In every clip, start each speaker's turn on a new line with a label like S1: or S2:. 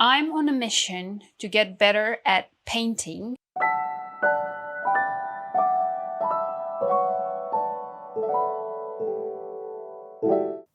S1: I'm on a mission to get better at painting.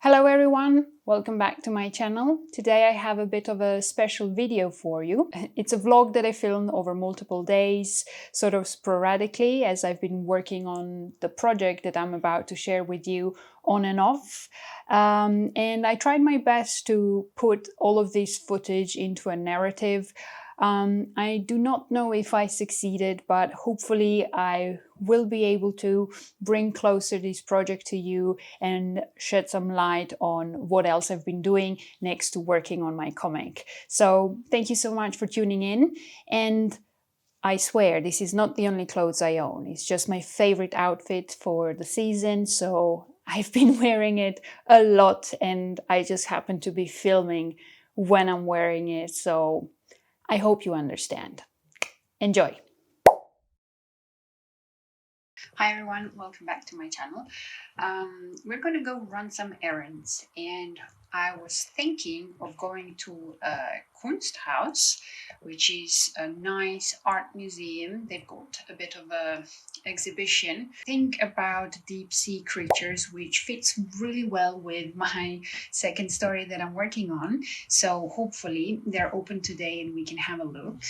S1: Hello everyone, welcome back to my channel. Today I have a bit of a special video for you. It's a vlog that I filmed over multiple days, sort of sporadically, as I've been working on the project that I'm about to share with you on and off. And I tried my best to put all of this footage into a narrative. I do not know if I succeeded, but hopefully I will be able to bring closer this project to you and shed some light on what else I've been doing next to working on my comic. So thank you so much for tuning in. And I swear, this is not the only clothes I own. It's just my favorite outfit for the season. So I've been wearing it a lot and I just happen to be filming when I'm wearing it. So I hope you understand. Enjoy! Hi everyone, welcome back to my channel. We're going to go run some errands, and I was thinking of going to a Kunsthaus, which is a nice art museum. They've got a bit of a exhibition. Think about deep sea creatures, which fits really well with my second story that I'm working on. So hopefully they're open today and we can have a look.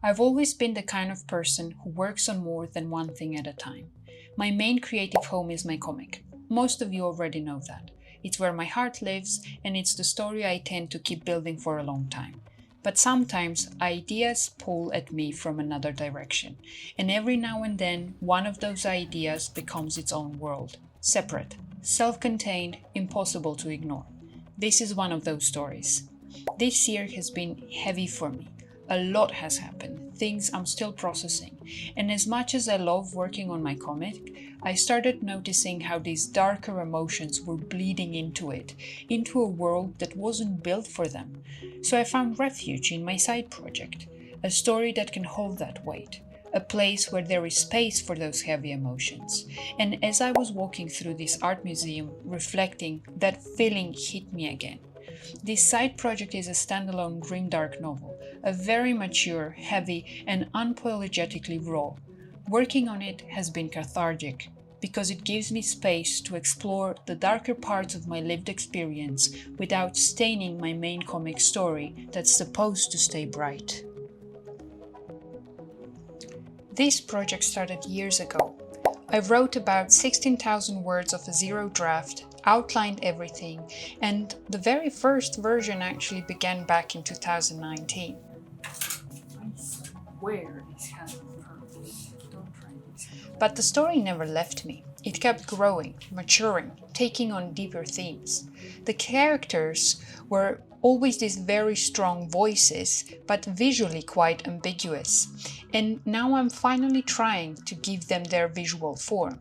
S1: I've always been the kind of person who works on more than one thing at a time. My main creative home is my comic. Most of you already know that. It's where my heart lives, and it's the story I tend to keep building for a long time. But sometimes ideas pull at me from another direction, and every now and then one of those ideas becomes its own world. Separate, self-contained, impossible to ignore. This is one of those stories. This year has been heavy for me. A lot has happened, things I'm still processing, and as much as I love working on my comic, I started noticing how these darker emotions were bleeding into it, into a world that wasn't built for them. So I found refuge in my side project, a story that can hold that weight, a place where there is space for those heavy emotions. And as I was walking through this art museum, reflecting, that feeling hit me again. This side project is a standalone grimdark novel, a very mature, heavy, and unapologetically raw. Working on it has been cathartic, because it gives me space to explore the darker parts of my lived experience without staining my main comic story that's supposed to stay bright. This project started years ago. I wrote about 16,000 words of a zero draft, outlined everything, and the very first version actually began back in 2019. I swear this has a purpose. Don't try this. But the story never left me. It kept growing, maturing, taking on deeper themes. The characters were always these very strong voices, but visually quite ambiguous. And now I'm finally trying to give them their visual form.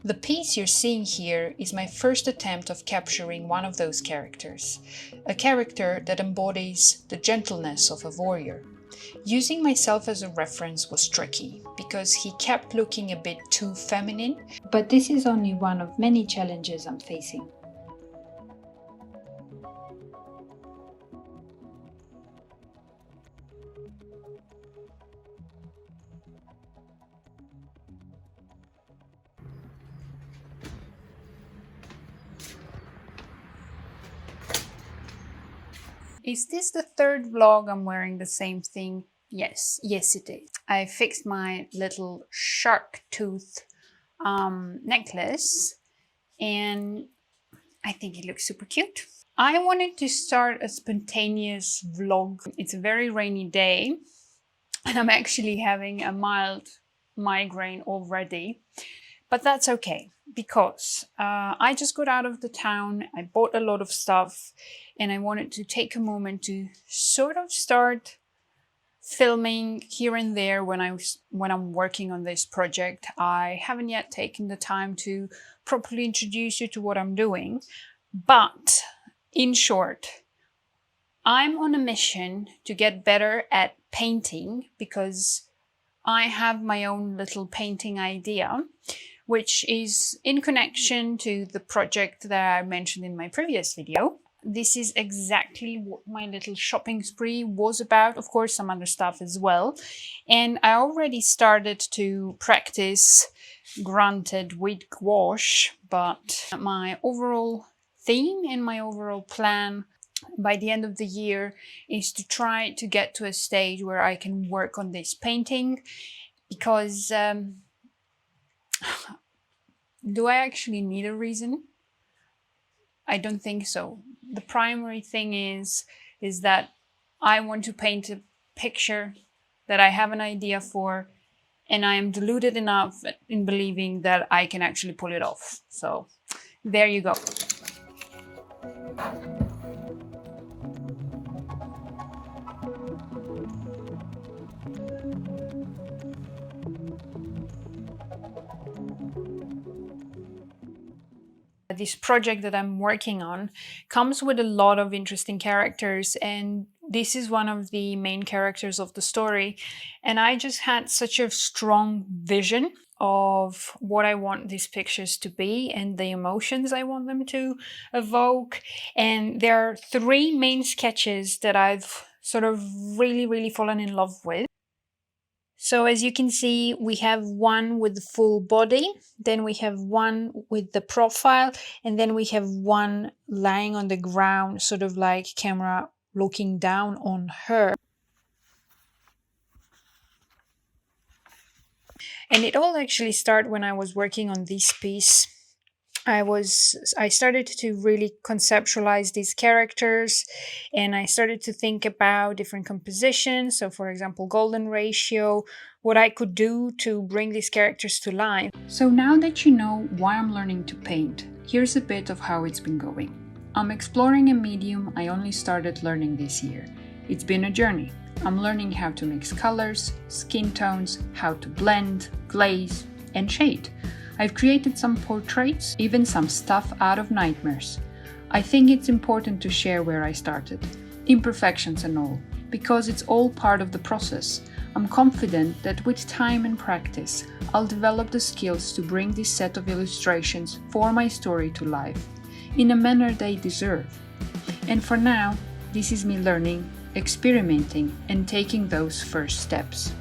S1: The piece you're seeing here is my first attempt of capturing one of those characters, a character that embodies the gentleness of a warrior. Using myself as a reference was tricky, because he kept looking a bit too feminine, but this is only one of many challenges I'm facing. Is this the third vlog I'm wearing the same thing? Yes it is. I fixed my little shark tooth necklace and I think it looks super cute. I wanted to start a spontaneous vlog. It's a very rainy day and I'm actually having a mild migraine already, but that's okay because I just got out of the town, I bought a lot of stuff and I wanted to take a moment to sort of start filming here and there when I'm working on this project. I haven't yet taken the time to properly introduce you to what I'm doing, but in short, I'm on a mission to get better at painting because I have my own little painting idea, which is in connection to the project that I mentioned in my previous video. This is exactly what my little shopping spree was about, of course some other stuff as well. And I already started to practice, granted with gouache, but my overall theme and my overall plan by the end of the year is to try to get to a stage where I can work on this painting, because do I actually need a reason? I don't think so. The primary thing is that I want to paint a picture that I have an idea for, and I am deluded enough in believing that I can actually pull it off. So there you go. This project that I'm working on comes with a lot of interesting characters, and this is one of the main characters of the story. And I just had such a strong vision of what I want these pictures to be and the emotions I want them to evoke. And there are three main sketches that I've sort of really fallen in love with. So as you can see, we have one with the full body, then we have one with the profile, and then we have one lying on the ground, sort of like camera looking down on her. And it all actually started when I was working on this piece. I started to really conceptualize these characters, and I started to think about different compositions. So for example, golden ratio, what I could do to bring these characters to life. So now that you know why I'm learning to paint, here's a bit of how it's been going. I'm exploring a medium I only started learning this year. It's been a journey. I'm learning how to mix colors, skin tones, how to blend, glaze, and shade. I've created some portraits, even some stuff out of nightmares. I think it's important to share where I started, imperfections and all, because it's all part of the process. I'm confident that with time and practice, I'll develop the skills to bring this set of illustrations for my story to life, in a manner they deserve. And for now, this is me learning, experimenting, and taking those first steps.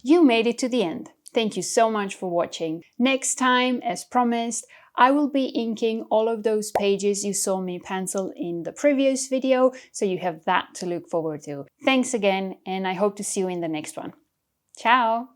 S1: You made it to the end. Thank you so much for watching. Next time, as promised, I will be inking all of those pages you saw me pencil in the previous video, so you have that to look forward to. Thanks again, and I hope to see you in the next one. Ciao!